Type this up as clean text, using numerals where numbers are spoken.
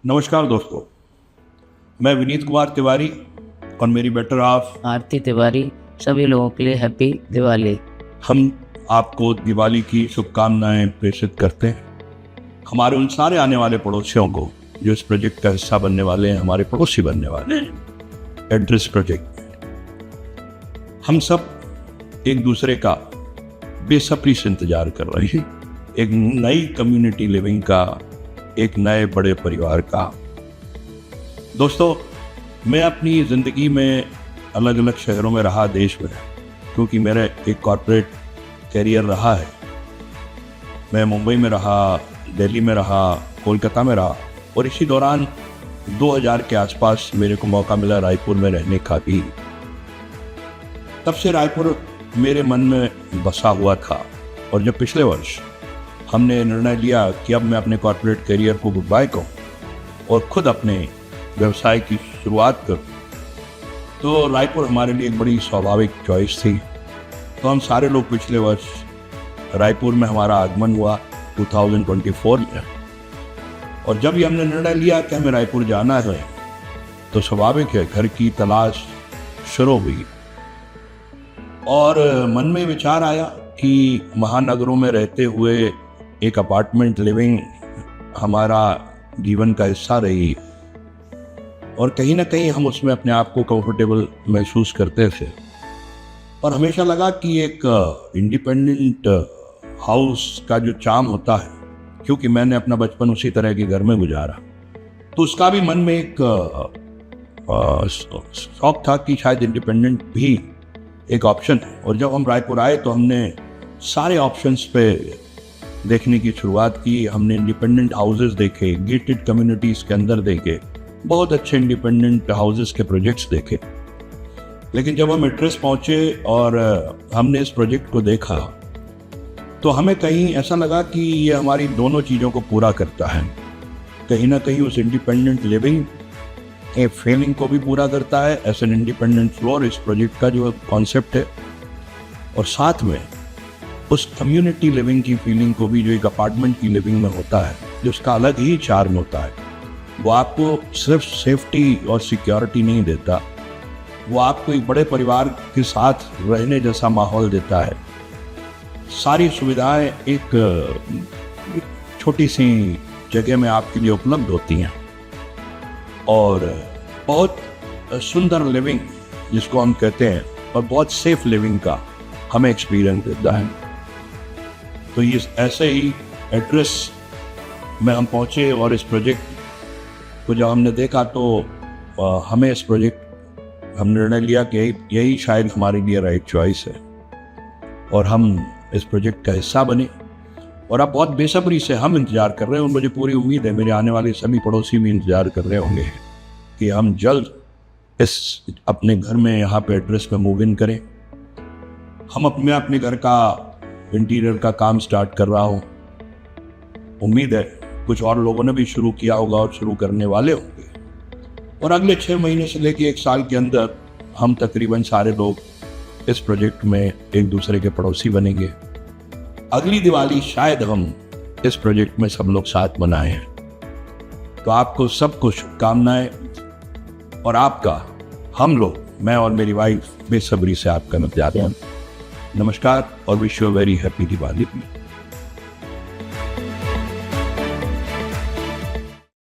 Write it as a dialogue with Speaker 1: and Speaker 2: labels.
Speaker 1: नमस्कार दोस्तों, मैं विनीत कुमार तिवारी और मेरी बेटर हाफ
Speaker 2: आरती तिवारी सभी लोगों के लिए हैप्पी दिवाली।
Speaker 1: हम आपको दिवाली की शुभकामनाएं प्रेषित करते हैं। हमारे उन सारे आने वाले पड़ोसियों को जो इस प्रोजेक्ट का हिस्सा बनने वाले हैं, हमारे पड़ोसी बनने वाले हैं एड्रेस प्रोजेक्ट में। हम सब एक दूसरे का बेसब्री से इंतजार कर रहे हैं, एक नई कम्युनिटी लिविंग का, एक नए बड़े परिवार का। दोस्तों, मैं अपनी ज़िंदगी में अलग अलग शहरों में रहा, देश में, क्योंकि मेरा एक कॉर्पोरेट कैरियर रहा है। मैं मुंबई में रहा, दिल्ली में रहा, कोलकाता में रहा, और इसी दौरान 2000 के आसपास मेरे को मौका मिला रायपुर में रहने का भी। तब से रायपुर मेरे मन में बसा हुआ था, और जब पिछले वर्ष हमने निर्णय लिया कि अब मैं अपने कॉर्पोरेट करियर को गुड बाय कहूँ और खुद अपने व्यवसाय की शुरुआत करूँ, तो रायपुर हमारे लिए एक बड़ी स्वाभाविक चॉइस थी। तो हम सारे लोग पिछले वर्ष रायपुर में हमारा आगमन हुआ 2024 में, और जब ये हमने निर्णय लिया कि हमें रायपुर जाना है, तो स्वाभाविक है घर की तलाश शुरू हुई। और मन में विचार आया कि महानगरों में रहते हुए एक अपार्टमेंट लिविंग हमारा जीवन का हिस्सा रही, और कहीं ना कहीं हम उसमें अपने आप को कंफर्टेबल महसूस करते थे। और हमेशा लगा कि एक इंडिपेंडेंट हाउस का जो चार्म होता है, क्योंकि मैंने अपना बचपन उसी तरह के घर में गुजारा, तो उसका भी मन में एक शौक था कि शायद इंडिपेंडेंट भी एक ऑप्शन है। और जब हम रायपुर आए तो हमने सारे ऑप्शंस पे देखने की शुरुआत की। हमने इंडिपेंडेंट हाउसेस देखे, गेटेड कम्युनिटीज़ के अंदर देखे, बहुत अच्छे इंडिपेंडेंट हाउसेस के प्रोजेक्ट्स देखे। लेकिन जब हम एड्रेस पहुंचे और हमने इस प्रोजेक्ट को देखा, तो हमें कहीं ऐसा लगा कि ये हमारी दोनों चीज़ों को पूरा करता है। कहीं ना कहीं उस इंडिपेंडेंट लिविंग के फीलिंग को भी पूरा करता है एज एन इंडिपेंडेंट फ्लोर, इस प्रोजेक्ट का जो कॉन्सेप्ट है, और साथ में उस कम्युनिटी लिविंग की फीलिंग को भी जो एक अपार्टमेंट की लिविंग में होता है, जो उसका अलग ही चार्म होता है। वो आपको सिर्फ सेफ्टी और सिक्योरिटी नहीं देता, वो आपको एक बड़े परिवार के साथ रहने जैसा माहौल देता है। सारी सुविधाएं एक छोटी सी जगह में आपके लिए उपलब्ध होती हैं, और बहुत सुंदर लिविंग जिसको हम कहते हैं, और बहुत सेफ लिविंग का हमें एक्सपीरियंस देता है। तो ये ऐसे ही एड्रेस में हम पहुँचे, और इस प्रोजेक्ट को जब हमने देखा तो हमें इस प्रोजेक्ट हम निर्णय लिया कि यही शायद हमारे लिए राइट चॉइस है, और हम इस प्रोजेक्ट का हिस्सा बने। और अब बहुत बेसब्री से हम इंतज़ार कर रहे हैं, और मुझे पूरी उम्मीद है मेरे आने वाले सभी पड़ोसी भी इंतज़ार कर रहे होंगे कि हम जल्द इस अपने घर में यहाँ पे एड्रेस में मूव इन करें। हम अपने घर का इंटीरियर का काम स्टार्ट कर रहा हूँ। उम्मीद है कुछ और लोगों ने भी शुरू किया होगा और शुरू करने वाले होंगे, और अगले 6 महीने से लेकर 1 साल के अंदर हम तकरीबन सारे लोग इस प्रोजेक्ट में एक दूसरे के पड़ोसी बनेंगे। अगली दिवाली शायद हम इस प्रोजेक्ट में सब लोग साथ मनाएं। तो आपको सबको शुभकामनाएं, और आपका हम लोग, मैं और मेरी वाइफ, बेसब्री से आपका इंतजार हैं। नमस्कार और wish you very happy Diwali.